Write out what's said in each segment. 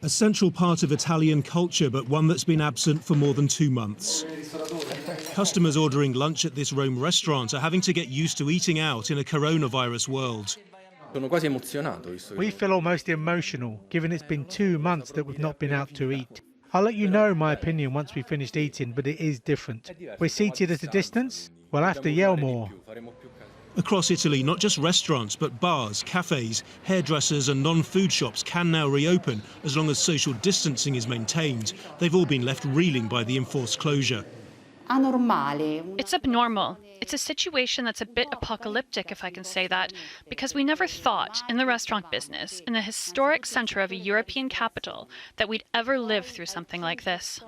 A central part of Italian culture, but one that's been absent for more than 2 months. Customers ordering lunch at this Rome restaurant are having to get used to eating out in a coronavirus world. We feel almost emotional, given it's been 2 months that we've not been out to eat. I'll let you know my opinion once we've finished eating, but it is different. We're seated at a distance, we'll have to yell more. Across Italy, not just restaurants, but bars, cafes, hairdressers and non-food shops can now reopen as long as social distancing is maintained. They've all been left reeling by the enforced closure. It's abnormal. It's a situation that's a bit apocalyptic, if I can say that, because we never thought in the restaurant business, in the historic center of a European capital, that we'd ever live through something like this.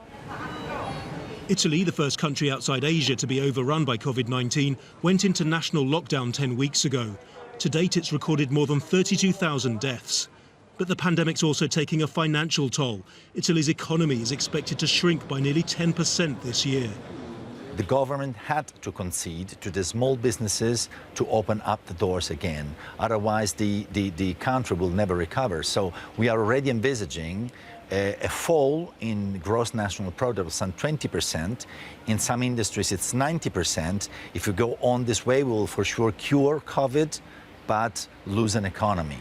Italy, the first country outside Asia to be overrun by COVID-19, went into national lockdown 10 weeks ago. To date, it's recorded more than 32,000 deaths. But the pandemic's also taking a financial toll. Italy's economy is expected to shrink by nearly 10% this year. The government had to concede to the small businesses to open up the doors again. Otherwise, the country will never recover. So we are already envisaging a fall in gross national product of some 20%. In some industries, it's 90%. If we go on this way, we will for sure cure COVID, but lose an economy.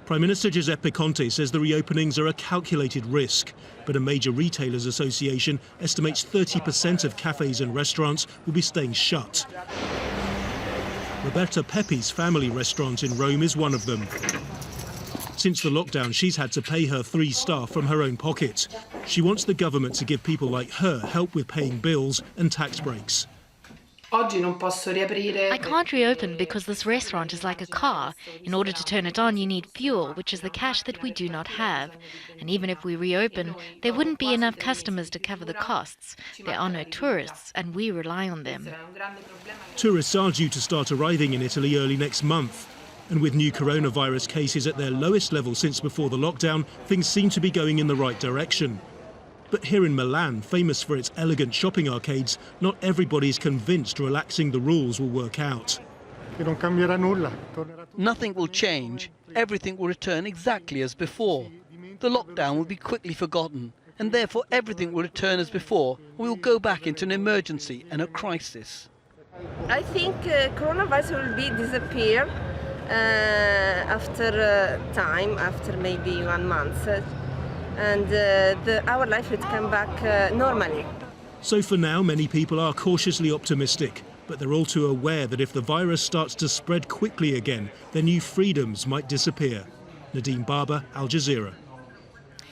Prime Minister Giuseppe Conte says the reopenings are a calculated risk, but a major retailers association estimates 30% of cafes and restaurants will be staying shut. Roberta PEPI's family restaurant in Rome is one of them. Since the lockdown, she's had to pay her 3 staff from her own pocket. She wants the government to give people like her help with paying bills and tax breaks. I can't reopen because this restaurant is like a car. In order to turn it on, you need fuel, which is the cash that we do not have. And even if we reopen, there wouldn't be enough customers to cover the costs. There are no tourists, and we rely on them. Tourists are due to start arriving in Italy early next month. And with new coronavirus cases at their lowest level since before the lockdown, things seem to be going in the right direction. But here in Milan, famous for its elegant shopping arcades, not everybody's convinced relaxing the rules will work out. Nothing will change. Everything will return exactly as before. The lockdown will be quickly forgotten, and therefore everything will return as before. We will go back into an emergency and a crisis. I think coronavirus will disappear after time, after maybe 1 month. And our life would come back normally. So for now, many people are cautiously optimistic, but they're all too aware that if the virus starts to spread quickly again, their new freedoms might disappear. Nadim, Al Jazeera.